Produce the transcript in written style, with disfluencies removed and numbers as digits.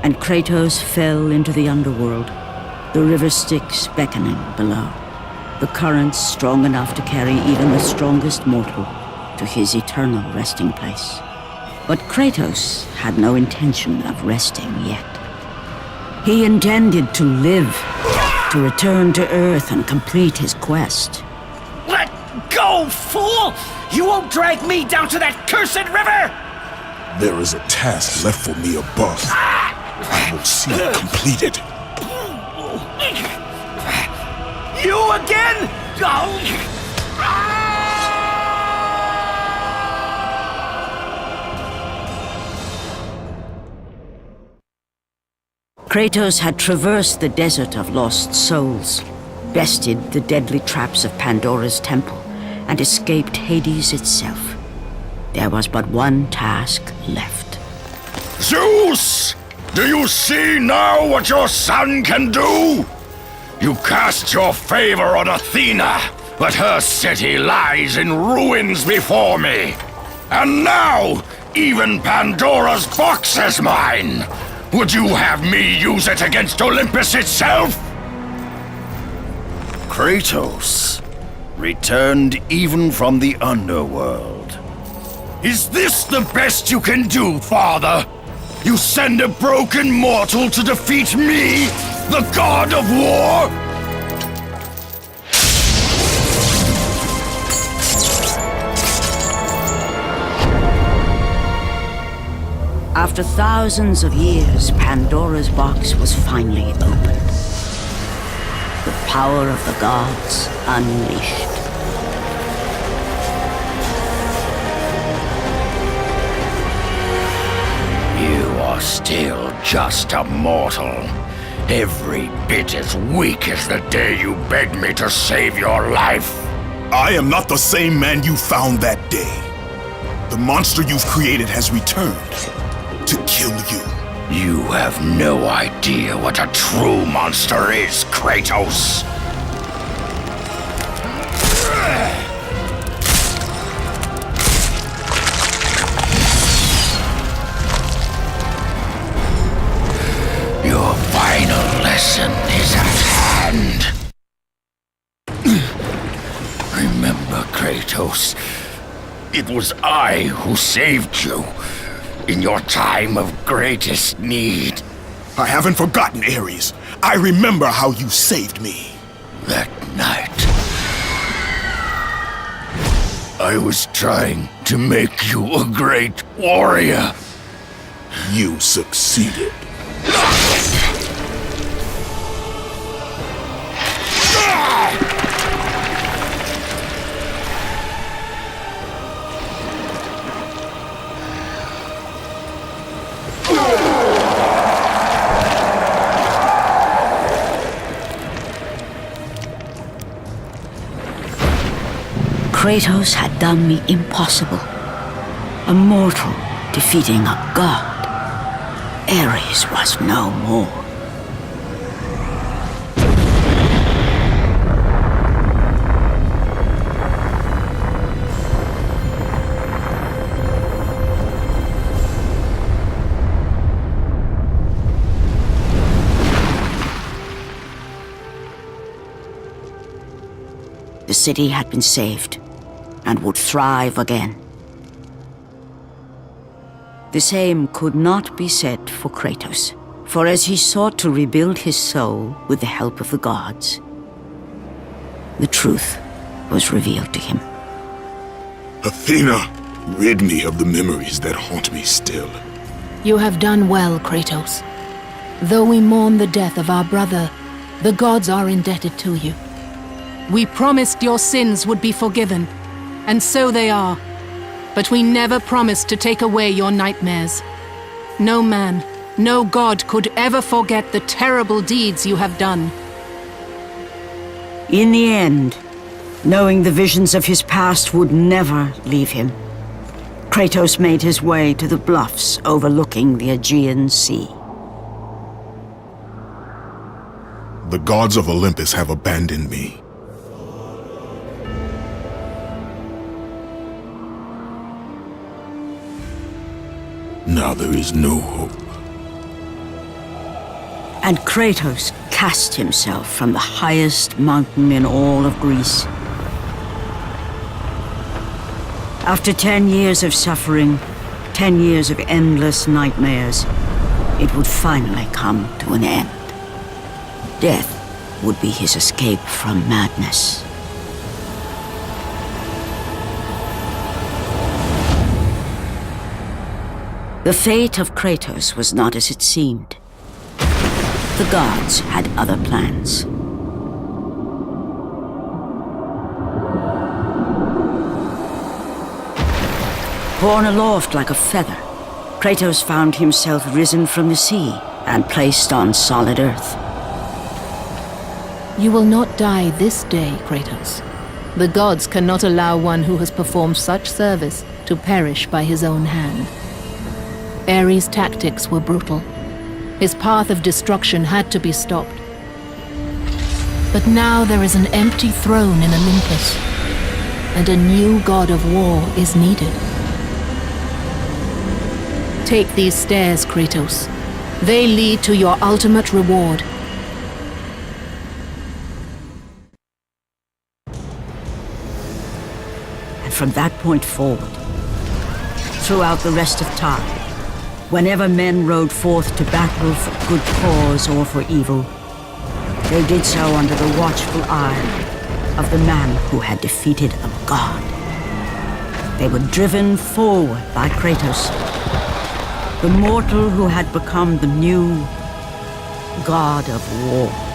and Kratos fell into the underworld, the river Styx beckoning below, the currents strong enough to carry even the strongest mortal to his eternal resting place. But Kratos had no intention of resting yet. He intended to live, to return to Earth and complete his quest. Let go, fool! You won't drag me down to that cursed river! There is a task left for me above. I will see it completed. You again? Kratos had traversed the desert of lost souls, bested the deadly traps of Pandora's temple, and escaped Hades itself. There was but one task left. Zeus! Do you see now what your son can do? You cast your favor on Athena, but her city lies in ruins before me. And now, even Pandora's box is mine. Would you have me use it against Olympus itself? Kratos, returned even from the underworld. Is this the best you can do, father? You send a broken mortal to defeat me, the god of war? After thousands of years, Pandora's box was finally open. The power of the gods unleashed. You are still just a mortal. Every bit as weak as the day you begged me to save your life. I am not the same man you found that day. The monster you've created has returned to kill you. You have no idea what a true monster is, Kratos. Your final lesson is at hand. Remember, Kratos, it was I who saved you in your time of greatest need. I haven't forgotten, Ares. I remember how you saved me. That night, I was trying to make you a great warrior. You succeeded. Kratos had done the impossible. A mortal defeating a god. Ares was no more. The city had been saved and would thrive again. The same could not be said for Kratos, for as he sought to rebuild his soul with the help of the gods, the truth was revealed to him. Athena, rid me of the memories that haunt me still. You have done well, Kratos. Though we mourn the death of our brother, the gods are indebted to you. We promised your sins would be forgiven, and so they are. But we never promised to take away your nightmares. No man, no god could ever forget the terrible deeds you have done. In the end, knowing the visions of his past would never leave him, Kratos made his way to the bluffs overlooking the Aegean Sea. The gods of Olympus have abandoned me. Now there is no hope. And Kratos cast himself from the highest mountain in all of Greece. After 10 years of suffering, 10 years of endless nightmares, it would finally come to an end. Death would be his escape from madness. The fate of Kratos was not as it seemed. The gods had other plans. Borne aloft like a feather, Kratos found himself risen from the sea and placed on solid earth. You will not die this day, Kratos. The gods cannot allow one who has performed such service to perish by his own hand. Ares' tactics were brutal. His path of destruction had to be stopped. But now there is an empty throne in Olympus, and a new god of war is needed. Take these stairs, Kratos. They lead to your ultimate reward. And from that point forward, throughout the rest of time, whenever men rode forth to battle for good cause or for evil, they did so under the watchful eye of the man who had defeated a god. They were driven forward by Kratos, the mortal who had become the new god of war.